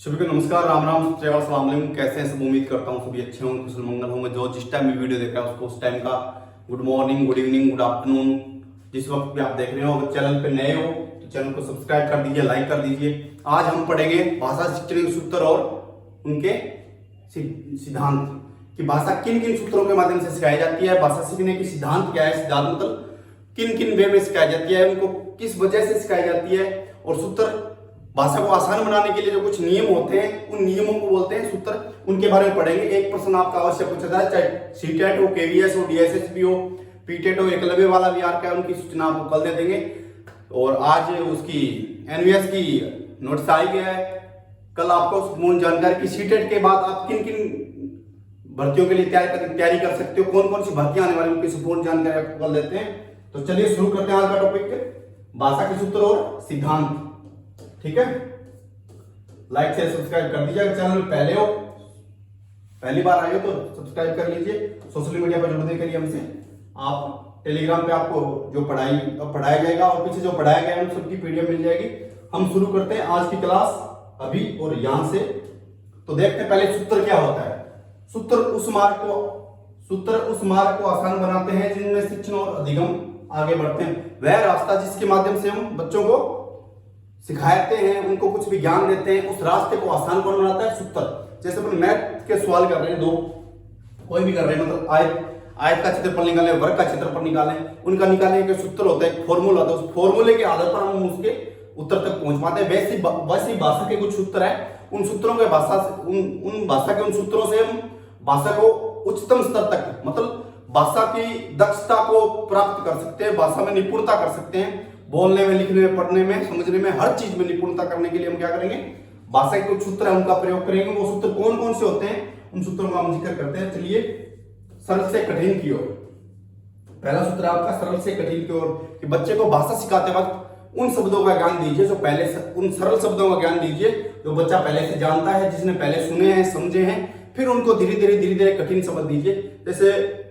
सभी को नमस्कार, राम राम, सलाम अलैकुम। कैसे हैं सब? उम्मीद करता हूँ सभी अच्छे होंगे, कुशल मंगल होंगे। जो जिस टाइम में वीडियो देख रहा है उसको उस टाइम का good morning, good evening, good afternoon, जिस वक्त भी आप देख रहे हो। अगर चैनल पे नए हो तो चैनल को सब्सक्राइब कर दीजिए, लाइक कर दीजिए। आज हम पढ़ेंगे भाषा शिक्षण के सूत्र और उनके सिद्धांत कि भाषा किन किन सूत्रों के माध्यम से सिखाई जाती है। भाषा सीखने की सिद्धांत क्या है, सिद्धांत मतलब किन किन वे में सिखाई जाती है, उनको किस वजह से सिखाई जाती है। और सूत्र भाषा को आसान बनाने के लिए जो कुछ नियम होते हैं उन नियमों को बोलते हैं सूत्र। उनके बारे में पढ़ेंगे। एक प्रश्न आपका अवश्य पूछा जाए, चाहे सीटेट हो, केवीएस हो, डीएसएसबी हो, पीटेट हो, एकलव्य वाला भी आर का है, उनकी सूचना आपको कल दे देंगे। और आज उसकी एनवीएस की नोटिस आई गया है। कल आपको मूल जानकारी की सीटेट के बाद आप किन किन भर्तियों के लिए तैयारी कर सकते हो, कौन कौन सी भर्तियां आने वाली उनकी संपूर्ण जानकारी आपको कल देते हैं। तो चलिए शुरू करते हैं आज का टॉपिक, भाषा के सूत्र और सिद्धांत। ठीक है, लाइक शेयर सब्सक्राइब कर दीजिए। अगर चैनल में पहले हो, पहली बार आए हो तो सब्सक्राइब कर लीजिए। सोशल मीडिया पर जुड़ने के लिए हमसे आप टेलीग्राम पे आपको जो पढ़ाया जाएगा और पीछे जो पढ़ाया गया है उन सबकी पीडीएफ मिल जाएगी। हम शुरू करते हैं आज की क्लास अभी और यहां से। तो देखते हैं पहले सूत्र क्या होता है। सूत्र उस मार्ग को आसान बनाते हैं जिनमें शिक्षण और अधिगम आगे बढ़ते हैं। वह रास्ता जिसके माध्यम से हम बच्चों को सिखाते हैं, उनको कुछ भी ज्ञान देते हैं, उस रास्ते को आसान कौन बनाता है? सूत्र। जैसे अपन मैथ के सवाल कर रहे हैं, दो कोई भी कर रहे हैं, मतलब आयत का क्षेत्रफल निकालें, वर्ग का क्षेत्रफल निकालें, उनका निकालने के सूत्र होता है, एक फॉर्मूला होता है। उस फॉर्मूले के आधार पर हम उसके उत्तर तक पहुंच पाते हैं। वैसी भाषा के कुछ सूत्र है, उन सूत्रों के उन भाषा के उन सूत्रों से हम भाषा को उच्चतम स्तर तक, मतलब भाषा की दक्षता को प्राप्त कर सकते हैं, भाषा में निपुणता कर सकते हैं। बोलने में, लिखने में, पढ़ने में, समझने में, हर चीज में निपुणता करने के लिए हम क्या करेंगे? भाषा के कुछ सूत्र है उनका प्रयोग करेंगे। वो सूत्र कौन कौन से होते हैं उन सूत्रों का हम जिक्र करते हैं। चलिए सरल से कठिन की ओर। पहला सूत्र आपका सरल से कठिन की ओर, कि बच्चे को भाषा सिखाते वक्त उन शब्दों का ज्ञान दीजिए जो पहले से, उन सरल शब्दों का ज्ञान दीजिए जो बच्चा पहले से जानता है, जिसने पहले सुने हैं, समझे हैं। फिर उनको धीरे धीरे कठिन शब्द दीजिए। जैसे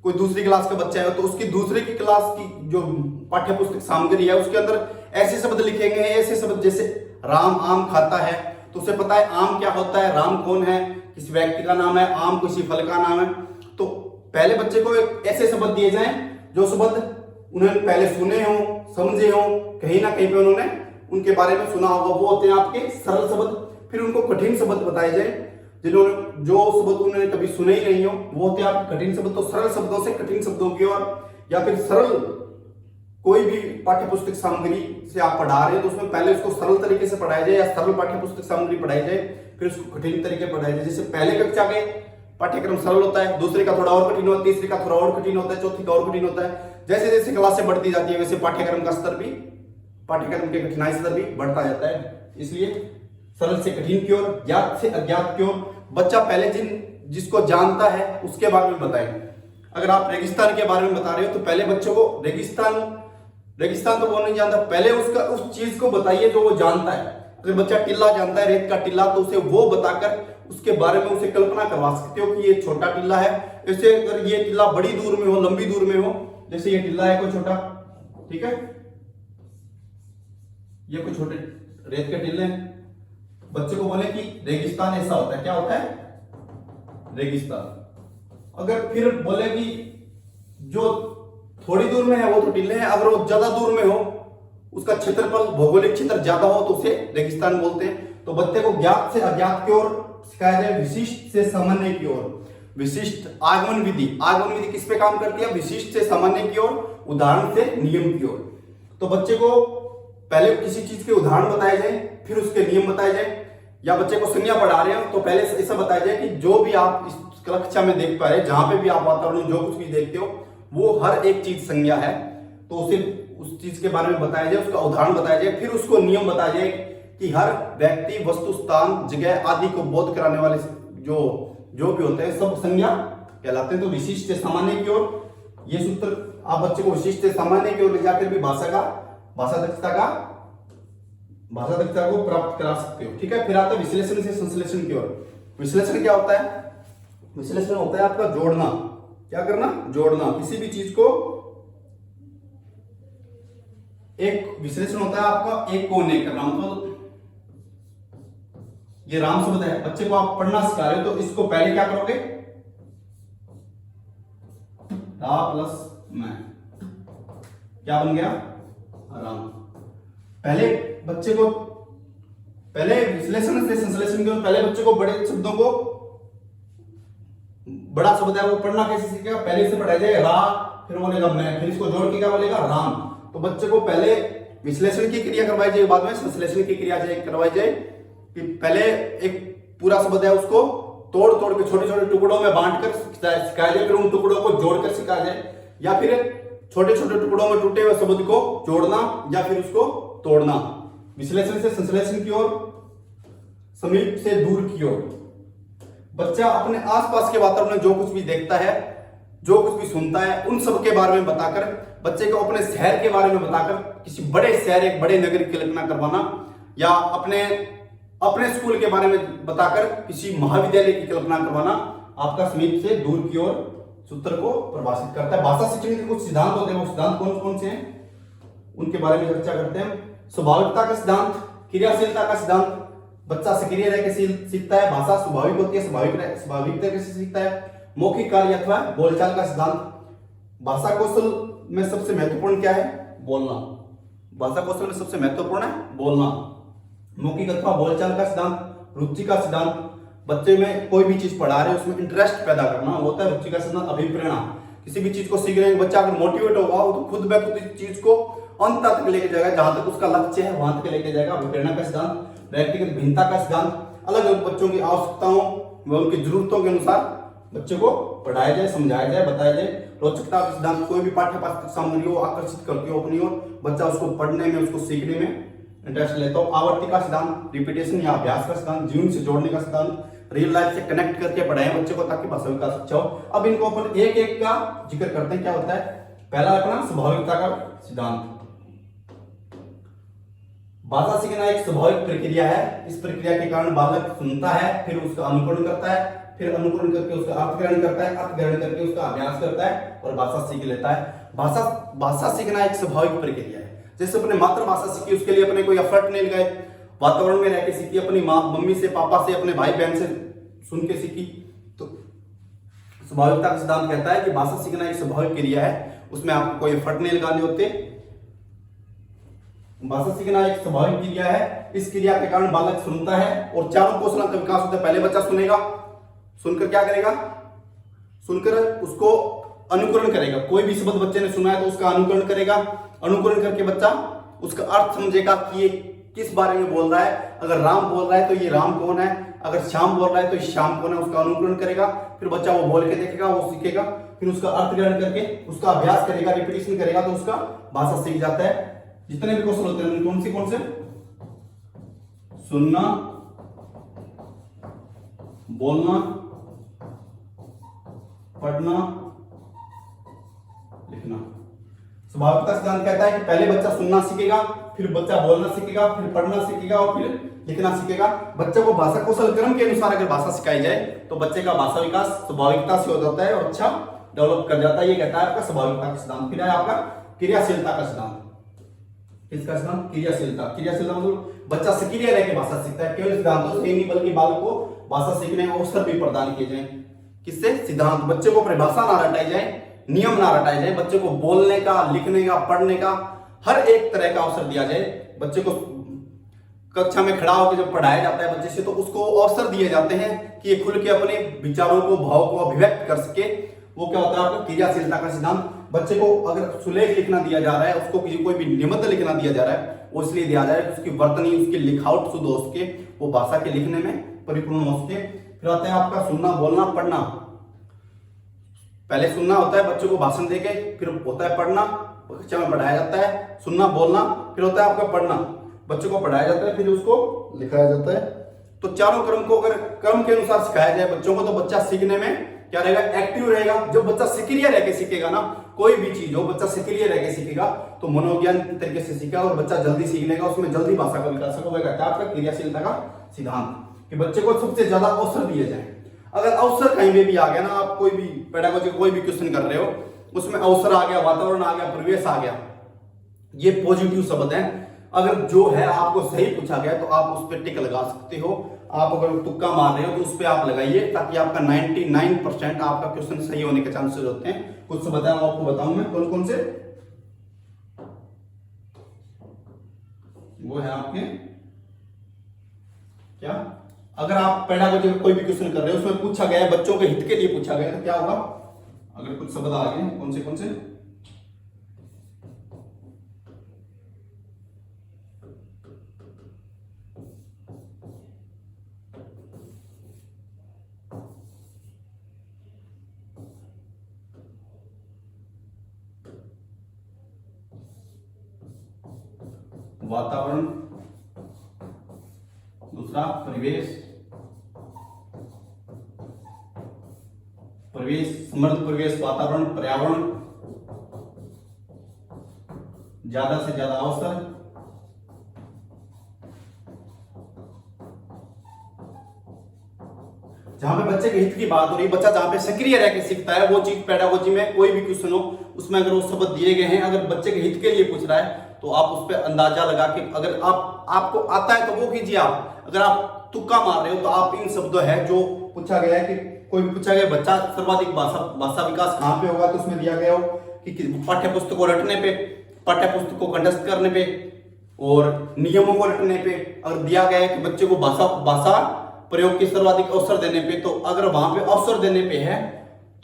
कोई दूसरी क्लास का बच्चा है तो उसकी दूसरी की क्लास की जो पाठ्य पुस्तक सामग्री है उसके अंदर ऐसे शब्द लिखेंगे, ऐसे शब्द जैसे राम आम खाता है, तो उसे पता है आम क्या होता है, राम कौन है, किसी व्यक्ति का नाम है, आम किसी फल का नाम है। तो पहले बच्चे को ऐसे शब्द दिए जाएं जो शब्द उन्होंने पहले सुने हो, समझे हो, कहीं ना कहीं पे उन्होंने उनके बारे में सुना होगा, वो होते हैं आपके सरल शब्द। फिर उनको कठिन शब्द बताए जाए जिन्होंने जो शब्द उन्होंने कभी सुने ही नहीं हो, वो होते हैं आपके कठिन शब्द। तो सरल शब्दों से कठिन शब्दों की ओर, या फिर सरल कोई भी पाठ्य पुस्तक सामग्री से आप पढ़ा रहे हैं तो उसमें पहले उसको सरल तरीके से पढ़ाया जाए, या सरल पाठ्य पुस्तक सामग्री पढ़ाई जाए, फिर उसको कठिन तरीके पढ़ाया जाए। जैसे पहले कक्षा के पाठ्यक्रम सरल होता है, दूसरे का थोड़ा और कठिन होता है, तीसरे का थोड़ा और कठिन होता है, चौथी का और कठिन होता है। जैसे जैसे क्लासें बढ़ती जाती है वैसे पाठ्यक्रम का स्तर भी, पाठ्यक्रम के कठिनाई स्तर भी बढ़ता जाता है। इसलिए सरल से कठिन की ओर, ज्ञात से अज्ञात की ओर। बच्चा पहले जिसको जानता है उसके बारे में बताएं। अगर आप रेगिस्तान के बारे में बता रहे हो तो पहले बच्चों को रेगिस्तान तो वो नहीं जानता, पहले उसका उस चीज को बताइए जो वो जानता है। अगर बच्चा टिल्ला जानता है, रेत का टिल्ला, तो उसे वो बताकर उसके बारे में उसे कल्पना करवा सकते हो कि ये छोटा टिल्ला है। जैसे अगर ये टिल्ला बड़ी दूर में हो, लंबी दूर में हो, जैसे ये टिल्ला है कोई छोटा, ठीक है, ये कोई छोटे रेत के टिल्ले हैं। बच्चे को बोले कि रेगिस्तान ऐसा होता है, क्या होता है? रेगिस्तान। अगर फिर बोले कि जो थोड़ी दूर में है वो तो टिल्ले हैं, अगर वो ज्यादा दूर में हो, उसका क्षेत्रफल, भौगोलिक क्षेत्र ज्यादा हो, तो उसे रेगिस्तान बोलते हैं। तो बच्चे को ज्ञात से अज्ञात की ओर सिखाया जाए, विशिष्ट से सामान्य की ओर। विशिष्ट आगमन विधि किस पे काम करती है? विशिष्ट से सामान्य की ओर, उदाहरण से नियम की ओर। तो बच्चे को पहले किसी चीज के उदाहरण बताए जाए, फिर उसके नियम बताए जाए। या बच्चे को संज्ञा पढ़ा रहे हो तो पहले ऐसा बताया जाए कि जो भी आप इस कक्षा में देख पा रहे हैं, जहां पे भी आप वातावरण जो कुछ भी देखते हो वो हर एक चीज संज्ञा है, तो उसे उस चीज के बारे में बताया जाए, उसका उदाहरण बताया जाए। फिर उसको नियम बताया जाए कि हर व्यक्ति, वस्तु, स्थान, जगह आदि को बोध कराने वाले जो भी होते हैं सब संज्ञा कहलाते हैं। तो विशिष्ट से सामान्य की ओर, ये सूत्र आप बच्चे को विशिष्ट से सामान्य की ओर ले जाकर भी भाषा दक्षता को प्राप्त करा सकते हो। ठीक है, फिर आता है विश्लेषण से संश्लेषण की ओर। विश्लेषण क्या होता है? विश्लेषण होता है आपका जोड़ना। क्या करना? जोड़ना। किसी भी चीज को एक विश्लेषण होता है आपका एक को अनेक करना, मतलब ये राम शब्द है, बच्चे को आप पढ़ना सिखा रहे हो तो इसको पहले क्या करोगे, रा प्लस मैं, क्या बन गया, राम। पहले बच्चे को, पहले विश्लेषण से संश्लेषण के पहले बच्चे को बड़े शब्दों को, बड़ा शब्द है वो पढ़ना कैसे सीखेगा, पहले से पढ़ाया जाए रा, फिर बोलेगा मैं, फिर इसको जोड़ के क्या बोलेगा, राम। तो बच्चे को पहले विश्लेषण की क्रिया करवाई जाए, बाद में संश्लेषण की क्रिया करवाई जाए, कि पहले एक पूरा शब्द है उसको तोड़ तोड़ के छोटे छोटे टुकड़ों में बांट कर सिखाया जाए, फिर उन टुकड़ों को जोड़कर सिखाया जाए, या फिर छोटे छोटे टुकड़ों में टूटे हुए शब्द को जोड़ना या फिर उसको तोड़ना। विश्लेषण से संश्लेषण की ओर, समीप से दूर की ओर। बच्चा अपने आसपास के वातावरण में जो कुछ भी देखता है, जो कुछ भी सुनता है, उन सब के बारे में बताकर, बच्चे को अपने शहर के बारे में बताकर किसी बड़े शहर, एक बड़े नगर की कल्पना करवाना, या अपने स्कूल के बारे में बताकर किसी महाविद्यालय की कल्पना करवाना आपका समीप से दूर की ओर सूत्र को परिभाषित करता है। भाषा सीखने के कुछ सिद्धांत होते हैं, वो सिद्धांत कौन कौन से हैं उनके बारे में चर्चा करते हैं। स्वाभाविकता का सिद्धांत, क्रियाशीलता का सिद्धांत, बच्चा सक्रिय रह के सीखता है, भाषा स्वाभाविक होती है, स्वाभाविक तरीके से सीखता है। मौखिक कार्य अथवा बोलचाल का सिद्धांत, भाषा कौशल में सबसे महत्वपूर्ण क्या है, बोलना। भाषा कौशल में सबसे महत्वपूर्ण है बोलना। मौखिक अथवा बोलचाल का सिद्धांत, रुचि का सिद्धांत, बच्चे में कोई भी चीज पढ़ा रहे हैं उसमें इंटरेस्ट पैदा करना होता है रुचि का सिद्धांत। अभिप्रेरणा, किसी भी चीज को सीख रहे हैं बच्चा अगर मोटिवेट होगा तो खुद ब खुद इस चीज को अंत तक लेके जाएगा, जहां तक उसका लक्ष्य है वहां तक लेके जाएगा। अभिप्रेरणा का सिद्धांत। व्यक्तिगत भिन्नता का सिद्धांत, अलग अलग बच्चों की आवश्यकताओं व उनकी जरूरतों के अनुसार बच्चे को पढ़ाया जाए, समझाया जाए, बताया जाए। रोचकता का सिद्धांत, कोई भी पाठ्य सामग्री हो आकर्षित करती हो अपनी ओर, बच्चा उसको पढ़ने में, उसको सीखने में इंटरेस्ट लेता हो। आवर्ती का सिद्धांत, रिपीटेशन या अभ्यास का सिद्धांत, जीवन से जोड़ने का सिद्धांत, रियल लाइफ से कनेक्ट करके पढ़ाएं बच्चे को ताकि भाषा विकास अच्छा हो। अब इनको अपन एक एक का जिक्र करते हैं। क्या होता है, पहला अपना स्वाभाविकता का सिद्धांत। भाषा सीखना एक स्वाभाविक प्रक्रिया है। इस प्रक्रिया के कारण बालक सुनता है, फिर उसका अनुकरण करता है, फिर अनुकरण करके उसका अर्थ ग्रहण करता है, अर्थ ग्रहण करके उसका अभ्यास करता है और भाषा सीख लेता है। भाषा सीखना एक स्वाभाविक प्रक्रिया है। जैसे अपने मातृभाषा सीखी, उसके लिए अपने कोई एफर्ट नहीं लगाए, वातावरण में रह के सीखी, अपनी माँ मम्मी से, पापा से, अपने भाई बहन से सुन के सीखी। तो स्वाभाविकता का सिद्धांत कहता है कि भाषा सीखना एक स्वाभाविक क्रिया है, उसमें आपको कोई एफर्ट नहीं लगाने होते। भाषा सीखना एक स्वाभाविक क्रिया है। इस क्रिया के कारण बालक सुनता है और चारों कौशलों का विकास होता है। पहले बच्चा सुनेगा, सुनकर क्या करेगा, सुनकर उसको अनुकरण करेगा। कोई भी शब्द बच्चे ने सुना है तो उसका अनुकरण करेगा। अनुकरण करके बच्चा उसका अर्थ समझेगा कि ये किस बारे में बोल रहा है। अगर राम बोल रहा है तो ये राम कौन है, अगर श्याम बोल रहा है तो ये श्याम कौन है, उसका अनुकरण करेगा। फिर बच्चा वो बोल के देखेगा, वो सीखेगा, फिर उसका अर्थ ग्रहण करके उसका अभ्यास करेगा, रिपीटेशन करेगा तो उसका भाषा सीख जाता है। जितने भी कौशल होते हैं कौन से सुनना, बोलना, पढ़ना, लिखना। स्वाभाविकता सिद्धांत कहता है कि पहले बच्चा सुनना सीखेगा, फिर बच्चा बोलना सीखेगा, फिर पढ़ना सीखेगा और फिर लिखना सीखेगा। बच्चे को भाषा कौशल क्रम के अनुसार अगर भाषा सिखाई जाए तो बच्चे का भाषा विकास स्वाभाविकता से हो जाता है और अच्छा डेवलप कर जाता है। ये कहता है आपका स्वाभाविकता का सिद्धांत। फिर है आपका क्रियाशीलता का सिद्धांत। इसका सिद्धांत क्रियाशीलता। क्रियाशीलता मतलब बच्चा सक्रिय रह के भाषा सीखता है। केवल सिद्धांतों से नहीं बल्कि बालक को भाषा सीखने के अवसर भी प्रदान किए जाए। किससे, सिद्धांत। बच्चे को परिभाषा ना रटाई जाए, नियम ना रटाए जाए, बच्चे को बोलने का, लिखने का, पढ़ने का हर एक तरह का अवसर दिया जाए। बच्चे को कक्षा में खड़ा होकर जब पढ़ाया जाता है बच्चे से तो उसको अवसर दिए जाते हैं कि ये खुल के अपने विचारों को, भाव को अभिव्यक्त कर सके। वो क्या होता है आपका क्रियाशीलता का सिद्धांत। बच्चे को अगर सुलेख लिखना दिया जा रहा है, उसको कोई भी निबंध लिखना दिया जा रहा है, वो इसलिए दिया जा रहा है कि उसकी वर्तनी, उसकी लिखावट शुद्ध हो सके, वो भाषा के लिखने में परिपूर्ण हो सके। फिर आता है आपका सुनना, बोलना, पढ़ना। पहले सुनना होता है बच्चों को भाषण देके, फिर होता है पढ़ना, कक्षा में पढ़ाया जाता है। सुनना, बोलना, फिर होता है आपका पढ़ना, बच्चों को पढ़ाया जाता है, फिर उसको लिखाया जाता है। तो चारों क्रम को अगर क्रम के अनुसार सिखाया जाए बच्चों को तो बच्चा सीखने में क्या रहेगा, एक्टिव रहेगा। जब बच्चा सक्रिय रह के सीखेगा ना, कोई भी चीज हो, बच्चा सक्रिय रह के सीखेगा तो मनोविज्ञान तरीके से सीखेगा और बच्चा जल्दी सीख लेगा, उसमें जल्दी भाषा का विकास होगा। कहता है आपका क्रियाशीलता का सिद्धांत कि बच्चे को सबसे ज्यादा अवसर दिए जाए। अगर अवसर कहीं में भी आ गया ना, आप कोई भी पेडागोजी कोई भी क्वेश्चन कर रहे हो, उसमें अवसर आ गया, वातावरण आ गया, परिवेश आ गया, ये पॉजिटिव शब्द है। अगर जो है आपको सही पूछा गया तो आप उस पर टिक लगा सकते हो। आप अगर तुक्का मार रहे हो तो उस पर आप लगाइए, ताकि आपका 99% आपका क्वेश्चन सही होने के चांसेस होते हैं। कुछ बताऊं आपको, बताऊं मैं कौन कौन से, वो है आपके क्या, अगर आप पेडागोजी में कोई भी क्वेश्चन कर रहे हो उसमें पूछा गया है बच्चों के हित के लिए पूछा गया तो क्या होगा, अगर कुछ शब्द आ गए कौन से वातावरण, दूसरा परिवेश, समृद्ध परिवेश, वातावरण, पर्यावरण, ज्यादा से ज्यादा अवसर, जहां पे बच्चे के हित की बात हो रही है, बच्चा जहां पे सक्रिय रह के सीखता है वो चीज पेडागोजी में कोई भी क्वेश्चन हो उसमें अगर वो शब्द दिए गए हैं, अगर बच्चे के हित के लिए पूछ रहा है तो आप उस पर अंदाजा लगा के, अगर आपको आता है तो वो कीजिए आप, अगर आप तुक्का मार रहे हो तो आप इन शब्दों है जो पूछा गया है कि कोई भी पूछा गया बच्चा सर्वाधिक भाषा विकास कहां पे होगा, तो उसमें दिया गया हो कि पाठ्य पुस्तक को रटने पे, पाठ्य पुस्तक को कंठस्थ करने पे और नियमों को रटने पे, अगर दिया गया है कि बच्चे को भाषा प्रयोग के सर्वाधिक अवसर देने पे, तो अगर वहां पे अवसर देने पे है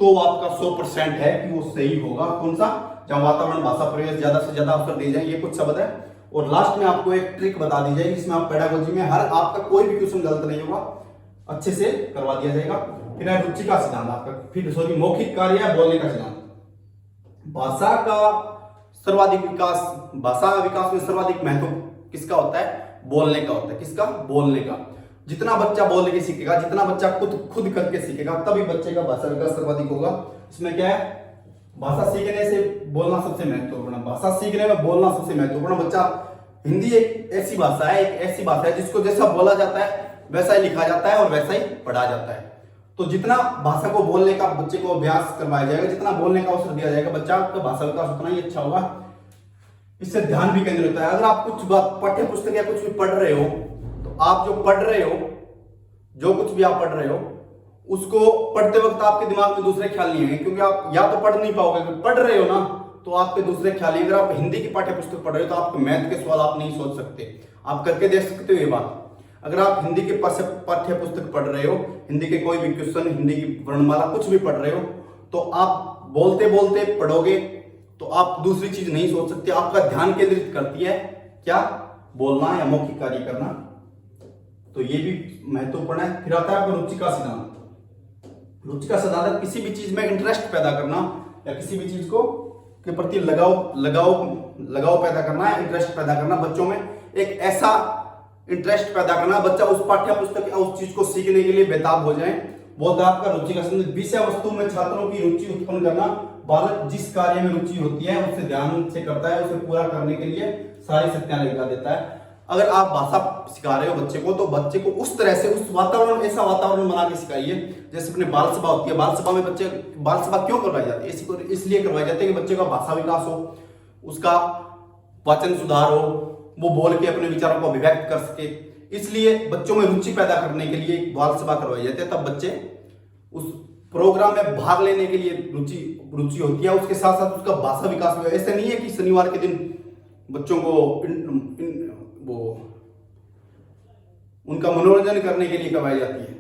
तो आपका 100% है कि वो सही होगा। कौन सा, जहां वातावरण, भाषा, परिवेश, ज्यादा से ज्यादा अवसर दिए जाए, ये कुछ शब्द है। और लास्ट में आपको एक ट्रिक बता दी जाएगी जिसमें आप पेडागोजी में हर आपका कोई भी क्वेश्चन गलत नहीं होगा, अच्छे से करवा दिया जाएगा। फिर है रुचि का सिद्धांत आपका, फिर सॉरी मौखिक कार्य या बोलने का सिद्धांत। भाषा का सर्वाधिक विकास, भाषा विकास में सर्वाधिक महत्व किसका होता है, बोलने का होता है। किसका, बोलने का। जितना बच्चा बोलने के सीखेगा, जितना बच्चा खुद करके सीखेगा, तभी बच्चे का भाषा विकास सर्वाधिक होगा। इसमें क्या है, भाषा सीखने से बोलना सबसे महत्वपूर्ण, भाषा सीखने में बोलना सबसे महत्वपूर्ण। बच्चा, हिंदी एक ऐसी भाषा है, एक ऐसी भाषा है जिसको जैसा बोला जाता है वैसा ही लिखा जाता है और वैसा ही पढ़ा जाता है। तो जितना भाषा को बोलने का बच्चे को अभ्यास करवाया जाएगा, जितना बोलने का अवसर दिया जाएगा, बच्चा का भाषा विकास उतना ही अच्छा होगा। इससे ध्यान भी केंद्रित होता है। अगर आप कुछ पाठ्य पुस्तक या कुछ भी पढ़ रहे हो तो आप जो पढ़ रहे हो, जो कुछ भी आप पढ़ रहे हो, उसको पढ़ते वक्त आपके दिमाग में दूसरे ख्याल नहीं है, क्योंकि आप या तो पढ़ नहीं पाओगे, पढ़ रहे हो ना तो आपके दूसरे ख्याल नहीं। अगर आप हिंदी की पाठ्य पुस्तक पढ़ रहे हो तो आपके मैथ के सवाल आप नहीं सोच सकते, आप करके देख सकते हो ये बात। अगर आप हिंदी के पाठ्य पुस्तक पढ़ रहे हो, हिंदी के कोई भी क्वेश्चन, हिंदी की वर्णमाला कुछ भी पढ़ रहे हो, तो आप बोलते बोलते पढ़ोगे तो आप दूसरी चीज नहीं सोच सकते। आपका ध्यान केंद्रित करती है क्या, बोलना या मौखिक कार्य करना। तो ये भी महत्वपूर्ण है। फिर आता है आपका रुचि का सिद्धांत। रुचि का सिद्धांत किसी भी चीज में इंटरेस्ट पैदा करना या किसी भी चीज को के प्रति लगाव पैदा करना है, इंटरेस्ट पैदा करना। बच्चों में एक ऐसा इंटरेस्ट पैदा करना, बच्चा उस पाठ्य पुस्तक या उस चीज को सीखने के लिए बेताब हो जाए, वो होता है आपका रुचि का सिद्धांत। विषय वस्तु में छात्रों की रुचि उत्पन्न करना। बालक जिस कार्य में रुचि होती है उसे ध्यान से करता है, उसे पूरा करने के लिए सारी शक्तियां लगा देता है। अगर आप भाषा सिखा रहे हो बच्चे को, तो बच्चे को उस तरह से, उस वातावरण, ऐसा वातावरण बना के सिखाइए जैसे अपने बाल सभा होती है। बाल सभा में बच्चे, बाल सभा क्यों करवाई जाती है, इसलिए करवाई जाती है कि बच्चे का भाषा विकास हो, उसका वाचन सुधार हो, वो बोल के अपने विचारों को अभिव्यक्त कर सके। इसलिए बच्चों में रुचि पैदा करने के लिए बाल सभा करवाई जाती है। तब बच्चे उस प्रोग्राम में भाग लेने के लिए रुचि होती है, उसके साथ साथ उसका भाषा विकास भी। ऐसे नहीं है कि शनिवार के दिन बच्चों को वो उनका मनोरंजन करने के लिए करवाई जाती है,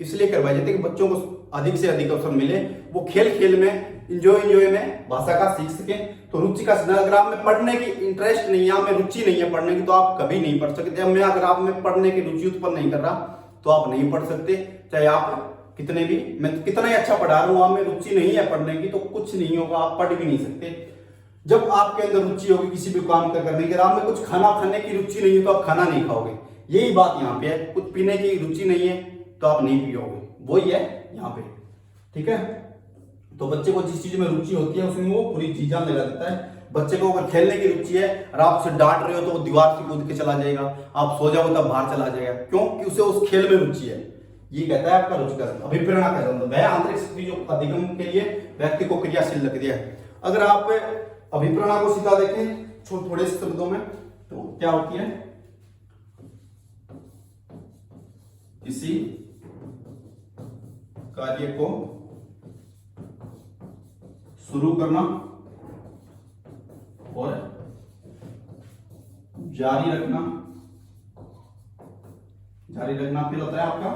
इसलिए करवाई जाती है कि बच्चों को अधिक से अधिक अवसर मिले, वो खेल खेल में, इंजॉय में भाषा का सीख सके। तो रुचि का सिद्धांत, अगर आप में पढ़ने की इंटरेस्ट नहीं है, आप में रुचि नहीं है पढ़ने की, तो आप कभी नहीं पढ़ सकते। अगर आप में पढ़ने की रुचि उत्पन्न नहीं कर रहा तो आप नहीं पढ़ सकते, चाहे आप कितने भी, मैं कितना ही अच्छा पढ़ा रहा हूं, आप में रुचि नहीं है पढ़ने की तो कुछ नहीं होगा, आप पढ़ भी नहीं सकते। जब आपके अंदर रुचि होगी किसी भी काम का करने की, आप में कुछ खाना खाने की रुचि नहीं है तो आप खाना नहीं खाओगे। यही बात यहाँ पे है। कुछ पीने की रुचि नहीं है तो आप नहीं पियोगे, वही है यहाँ पे, ठीक है। तो बच्चे को जिस चीज में रुचि होती है उसमें वो पूरी चीजें लगा देता है। बच्चे को अगर खेलने की रुचि है और आप उसे डांट रहे हो तो वो दीवार से कूद के चला जाएगा, आप सो जाओ तब बाहर चला जाएगा, क्यों कि उसे उस खेल में रुचि है। ये कहता है आपका रुचि का सिद्धांत। अभिप्रेरणा का सिद्धांत, वह आंतरिक शक्ति जो अधिगम के लिए व्यक्ति को क्रियाशील रख दिया है। अगर आप अभिप्रेरणा को सीधा देखें थोड़े से शब्दों में तो क्या होती है, किसी कार्य को शुरू करना और जारी रखना फिर होता है आपका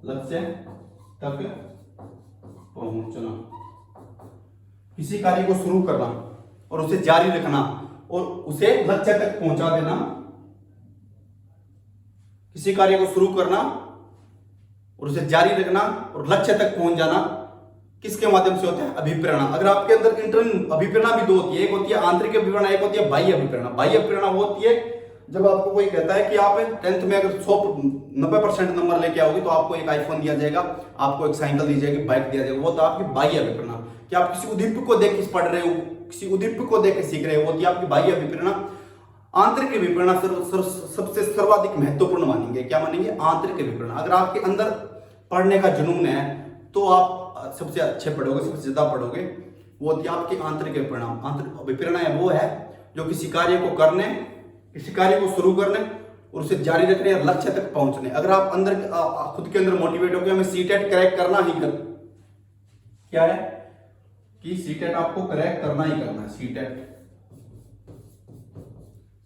लक्ष्य तक पहुंचना। किसी कार्य को शुरू करना और उसे जारी रखना और उसे लक्ष्य तक पहुंचा देना। किसी कार्य को शुरू करना और उसे जारी रखना और लक्ष्य तक पहुंच जाना किसके माध्यम से होता है? अभिप्रेरणा। अगर आपके अंदर इंटरनल अभिप्रेरणा भी दो होती है, एक होती है आंतरिक अभिप्रेरणा, एक होती है बाह्य अभिप्रेरणा। बाह्य अभिप्रेरणा वो होती है जब आपको कोई कहता है कि आप 10th में अगर 90% नंबर लेके आओगे तो आपको एक आईफोन दिया जाएगा, आपको एक साइकिल दी जाएगी, बाइक दिया जाएगा। वो तो आपकी बाह्य अभिप्रेरणा। कि आप किसी उद्दीपक को देख के पढ़ रहे हो, किसी उद्दीपक को देख के सीख रहे हो, वो होती है आपकी बाह्य अभिप्रेरणा। आंतरिक अभिप्रेरणा सबसे सर्वाधिक महत्वपूर्ण मानेंगे। क्या मानेंगे? आंतरिक अभिप्रेरणा। अगर आपके अंदर पढ़ने का जुनून है तो आप सबसे अच्छे पढ़ोगे, सबसे ज्यादा पढ़ोगे। वो होती है आपकी आंतरिक अभिप्रेरणा। आंतरिक अभिप्रेरणा वो है जो किसी कार्य को करने, किसी कार्य को शुरू करने और उसे जारी रखने और लक्ष्य तक पहुंचने। अगर आप अंदर खुद के अंदर मोटिवेट हो गए हमें सीटेट क्रैक करना ही कर, क्या है कि सीटेट आपको क्रैक करना ही करना है।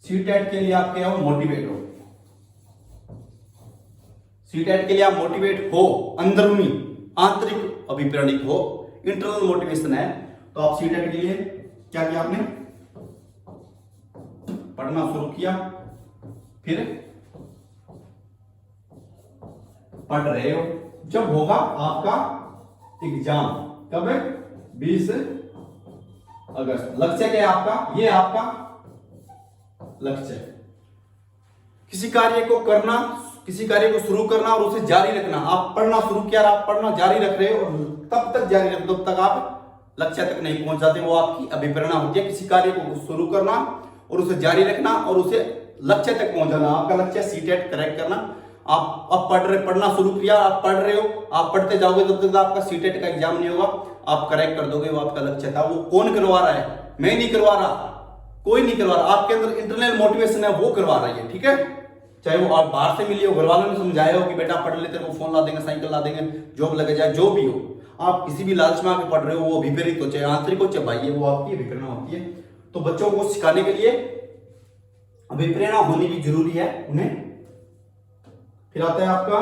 सीटेट के लिए आप क्या हो? मोटिवेट हो। सीटेट के लिए आप मोटिवेट हो, अंदरूनी आंतरिक अभिप्रेरणित हो, इंटरनल मोटिवेशन है। तो आप सीटेट के लिए क्या किया? आपने पढ़ना शुरू किया, फिर पढ़ रहे हो। जब होगा आपका एग्जाम, कब है? 20 अगस्त। लक्ष्य क्या है आपका? ये आपका लक्ष्य। किसी कार्य को करना, किसी कार्य को शुरू करना और उसे जारी रखना। आप पढ़ना शुरू किया, आप पढ़ना जारी रख रहे हो और तब तक जारी रख दो तब तक आप लक्ष्य तक नहीं पहुंच जाते। वो आपकी अभिप्रेरणा होती है। किसी कार्य को शुरू करना और उसे जारी रखना और उसे लक्ष्य तक पहुंचाना। आपका लक्ष्य सीटेट क्रैक करना। आप अब पढ़ना शुरू किया, आप पढ़ रहे हो, आप पढ़ते जाओगे तब तक आपका सीटेट का एग्जाम नहीं होगा, आप क्रैक कर दोगे। वो आपका लक्ष्य था। वो कौन करवा रहा है? मैं नहीं करवा रहा, कोई नहीं करवा रहा। आपके अंदर इंटरनल मोटिवेशन है, वो करवा रही है। ठीक है, चाहे वो आप बाहर से मिली हो, घर वालों ने समझाया हो कि बेटा पढ़ ले, तेरे को फोन ला देंगे, साइकिल ला देंगे, जॉब लगे जाए, जो भी हो, आप किसी भी लालच में आके पढ़ रहे हो, वो अभिप्रेरित हो, चाहे आंतरिक हो चाहे बाह्य, वो आपकी अभिप्रेरणा होती है। तो बच्चों को सिखाने के लिए अभिप्रेरणा होनी भी जरूरी है उन्हें। फिर आता है आपका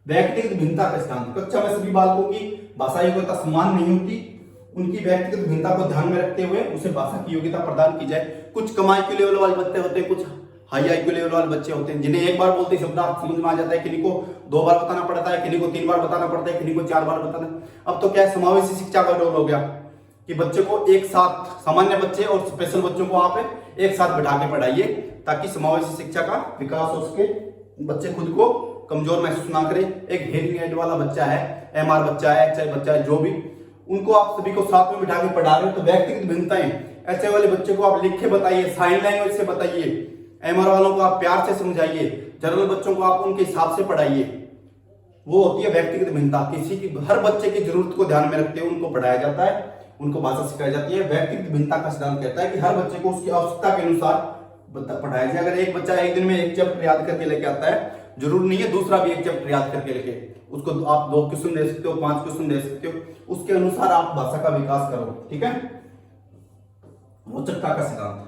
व्यक्तिगत भिन्नता का सिद्धांत। कक्षा में सभी बालकों की भाषा योग्यता समान नहीं होती, उनकी व्यक्तिगत भिन्नता को ध्यान में रखते हुए उसे भाषा की योग्यता प्रदान की जाए। कुछ कम IQ लेवल वाले बच्चे होते हैं, कुछ हाई IQ लेवल वाले बच्चे होते हैं, जिन्हें एक बार बोलते ही शब्दार्थ समझ में आ जाता है, किन्हीं को 2 बार बताना पड़ता है, किन्हीं को 3 बार बताना पड़ता है, किन्हीं को 4 बार बताना। अब तो क्या समावेशी शिक्षा का दौर हो गया कि बच्चे को एक साथ, सामान्य बच्चे और स्पेशल बच्चों को आप एक साथ बैठा के पढ़ाइए ताकि समावेशी शिक्षा का विकास हो सके, बच्चे खुद को कमजोर महसूस ना करें। एक हेयरिंग एड वाला बच्चा है, MR बच्चा है, HI बच्चा है, जो भी, उनको आप सभी को साथ में बिठा के पढ़ा रहे हो तो व्यक्तिगत भिन्नताएं, HI वाले बच्चे को आप लिख के बताइए, साइन लैंग्वेज से बताइए, MR वालों को आप प्यार से समझाइए, जनरल बच्चों को आप उनके हिसाब से पढ़ाइए। वो होती है व्यक्तिगत भिन्नता। किसी की, हर बच्चे की जरूरत को ध्यान में रखते हुए उनको पढ़ाया जाता है, उनको भाषा सिखाई जाती है। व्यक्तिगत भिन्नता का सिद्धांत कहता है कि हर बच्चे को उसकी आवश्यकता के अनुसार पढ़ाया जाए। अगर एक बच्चा एक दिन में 1 चैप्टर याद करके लेके आता है, जरूर नहीं है दूसरा भी 1 चैप्टर याद करके लेके, उसको आप 2 क्वेश्चन दे सकते हो, 5 क्वेश्चन दे सकते हो, उसके अनुसार आप भाषा का विकास करो। ठीक है। रोचकता का सिद्धांत।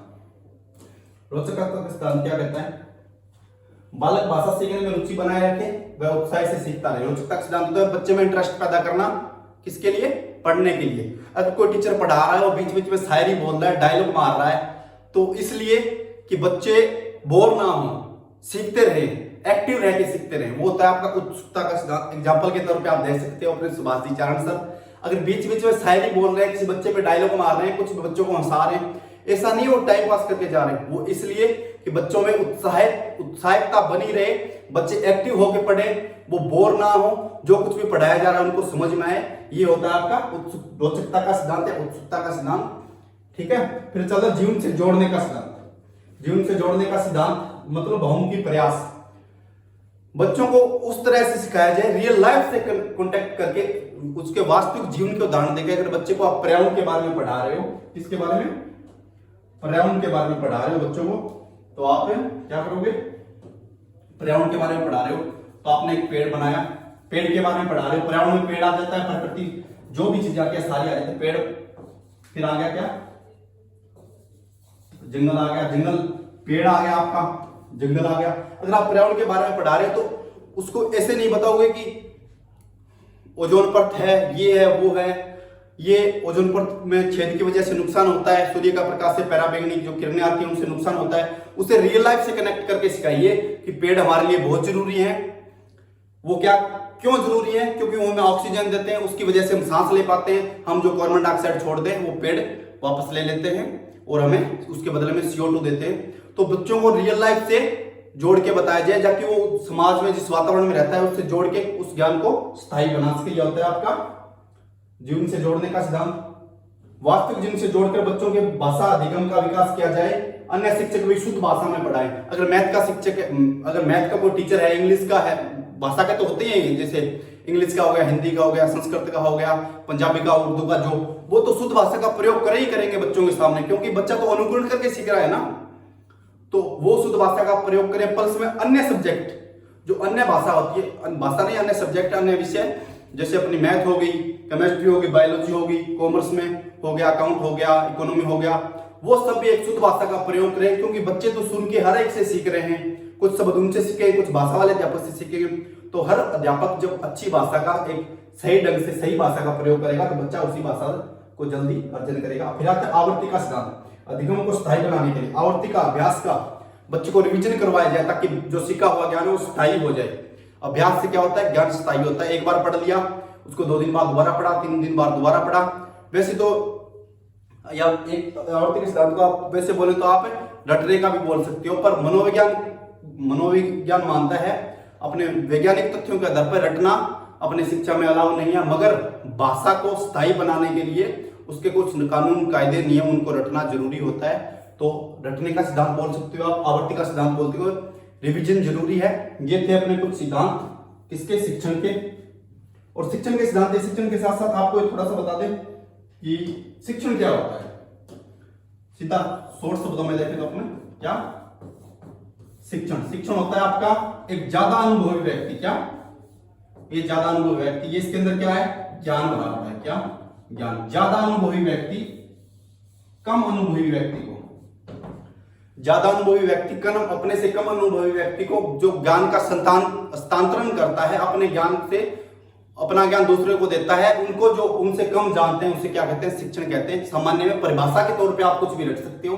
रोचकता का सिद्धांत क्या कहता है? बालक भाषा सीखने में रुचि बनाए रखे, वह उत्साह से सीखता रहे। रोचकता का सिद्धांत तो है बच्चे में इंटरेस्ट पैदा करना, किसके लिए? पढ़ने के लिए। अगर कोई टीचर पढ़ा रहा है और बीच बीच में शायरी बोल रहा है, डायलॉग मार रहा है, तो इसलिए कि बच्चे बोर ना हो, सीखते रहे, एक्टिव रह के सीखते रहे, वो होता है आपका उत्सुकता का सिद्धांत। एग्जाम्पल के तौर पे आप देख सकते हो अपने सुभाष जी चारण सर, अगर बीच बीच में शायरी बोल रहे हैं, किसी बच्चे पे डायलॉग मार रहे हैं, कुछ बच्चों को हंसा रहे हैं, ऐसा नहीं वो टाइम पास करके जा रहे हैं, वो इसलिए कि बच्चों में उत्साहिकता बनी रहे, बच्चे एक्टिव होकर पढ़े, वो बोर ना हो, जो कुछ भी पढ़ाया जा रहा है उनको समझ में आए। ये होता है आपका रोचकता का सिद्धांत या उत्सुकता का सिद्धांत। ठीक है। फिर चलो जीवन से जोड़ने का सिद्धांत। जीवन से जोड़ने का सिद्धांत मतलब बहुमुखी प्रयास। बच्चों को उस तरह से सिखाया जाए, रियल लाइफ से कांटेक्ट करके, उसके वास्तविक जीवन के उदाहरण देकर। अगर बच्चे को आप पर्यावरण के बारे में पढ़ा रहे हो, किसके बारे में? पर्यावरण के बारे में पढ़ा रहे हो बच्चों को, तो आप क्या करोगे? पर्यावरण के बारे में पढ़ा रहे हो तो आपने एक पेड़ बनाया, पेड़ के बारे में पढ़ा रहे हो, पर्यावरण में पेड़ आ जाता है, प्रकृति जो भी चीजें आती है सारी आ जाती है, पेड़, फिर आ गया क्या, जंगल आ गया, जंगल, पेड़ आ गया आपका, जंगल आ गया। अगर आप पर्यावरण के बारे में पढ़ा रहे हो तो उसको ऐसे नहीं बताओगे कि ओजोन परत है, ये है, वो है, ये ओजोन परत में छेद की वजह से नुकसान होता है, सूर्य का प्रकाश से पराबैंगनी जो किरणें आती हैं उनसे नुकसान होता है। उसे रियल लाइफ से कनेक्ट करके सिखाइए कि पेड़ हमारे लिए बहुत जरूरी है। वो क्या, क्यों जरूरी है? क्योंकि वो हमें ऑक्सीजन देते हैं, उसकी वजह से हम सांस ले पाते हैं। हम जो कार्बन डाइऑक्साइड छोड़ते हैं वो पेड़ वापस ले लेते हैं और हमें उसके बदले में CO2 देते हैं। तो बच्चों को रियल लाइफ से जोड़ के बताया जाए, जाकि वो समाज में जिस वातावरण में रहता है उससे जोड़ के उस ज्ञान को स्थायी बना सके। यह होता है आपका जीवन से जोड़ने का सिद्धांत। वास्तविक जीवन से जोड़कर बच्चों के भाषा अधिगम का विकास किया जाए। अन्य शिक्षक भी शुद्ध भाषा में पढ़ाएं। अगर मैथ का शिक्षक, अगर मैथ का कोई टीचर है, इंग्लिश का है, भाषा के तो होते ही हैं, जैसे इंग्लिश का हो गया, हिंदी का हो गया, संस्कृत का हो गया, पंजाबी का, उर्दू का, जो वो तो शुद्ध भाषा का प्रयोग करे ही करेंगे बच्चों के सामने, क्योंकि बच्चा तो अनुकरण करके सीख रहा है ना। तो वो शुद्ध भाषा का प्रयोग करें। प्लस में अन्य सब्जेक्ट, जो अन्य भाषा होती है, भाषा नहीं, अन्य सब्जेक्ट, अन्य विषय, जैसे अपनी मैथ हो गई, केमिस्ट्री होगी, बायोलॉजी होगी, कॉमर्स में हो गया, अकाउंट हो गया, इकोनॉमी हो गया, वो सब भी एक शुद्ध भाषा का प्रयोग करें। क्योंकि बच्चे तो सुन के हर एक से सीख रहे हैं, कुछ शब्द उनसे सीखे, कुछ भाषा वाले अध्यापक से सीखेंगे। तो हर अध्यापक जब अच्छी भाषा का, एक सही ढंग से सही भाषा का प्रयोग करेगा तो बच्चा उसी भाषा को जल्दी अर्जन करेगा। फिर आता है आवर्ती का सिद्धांत। अधिगम को स्थायी बनाने के लिए आवर्ती का, अभ्यास का बच्चे को रिवीजन करवाया जाए, ताकि जो सीखा हुआ ज्ञान है वो स्थायी हो जाए। अभ्यास से क्या होता है, ज्ञान स्थायी होता है। एक बार पढ़ लिया, उसको 2 दिन बाद दोबारा पढ़ा, 3 दिन बाद दोबारा पढ़ा। वैसे तो या एक आवर्ती के सिद्धांत को आप वैसे बोले तो आप रटने का भी बोल सकते हो, पर मनोविज्ञान मानता है अपने वैज्ञानिक तथ्यों के आधार पर रटना अपने शिक्षा में अलाउ नहीं है, मगर भाषा को स्थायी बनाने के लिए उसके कुछ कानून, कायदे, नियम, उनको रटना जरूरी होता है। तो रटने का सिद्धांत बोल सकते हो आप, आवर्ती का सिद्धांत बोलते हो, रिवीजन जरूरी है। ये थे अपने कुछ सिद्धांत किसके, शिक्षण के। और शिक्षण के सिद्धांत, शिक्षण के साथ साथ आपको थोड़ा सा बता दें कि शिक्षण क्या होता है। सीधा शॉर्ट शब्दों में देखें तो अपने क्या, शिक्षण होता है आपका एक ज्यादा अनुभवी व्यक्ति। क्या, ये ज्यादा अनुभवी व्यक्ति, ये इसके अंदर क्या है, ज्ञान भरा हुआ है। क्या, ज्ञान। ज्यादा अनुभवी व्यक्ति कम अनुभवी व्यक्ति को, ज्यादा अनुभवी व्यक्ति कम, अपने से कम अनुभवी व्यक्ति को जो ज्ञान का हस्तांतरण करता है, अपने ज्ञान से अपना ज्ञान दूसरे को देता है, उनको जो उनसे कम जानते हैं उसे क्या कहते हैं, शिक्षण कहते हैं। सामान्य में परिभाषा के तौर पे आप कुछ भी रट सकते हो,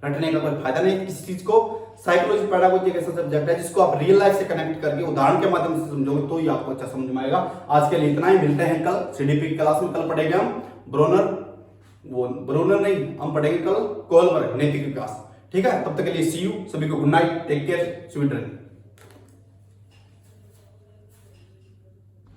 रटने का कोई फायदा नहीं। किसी चीज को साइकोलॉजी, पेडागोजी एक ऐसा सब्जेक्ट है जिसको आप रियल लाइफ से कनेक्ट करके उदाहरण के माध्यम से समझोगे तो ही आपको अच्छा समझ में आएगा। आज के लिए इतना ही, मिलते हैं कल CDP की क्लास में। कल पढ़ेंगे हम ब्रोनर नहीं, हम पढ़ेंगे कल कोहलबर्ग, नैतिक विकास। ठीक है, तब तक के लिए सी यू, सभी को good night, take care, sweet dream.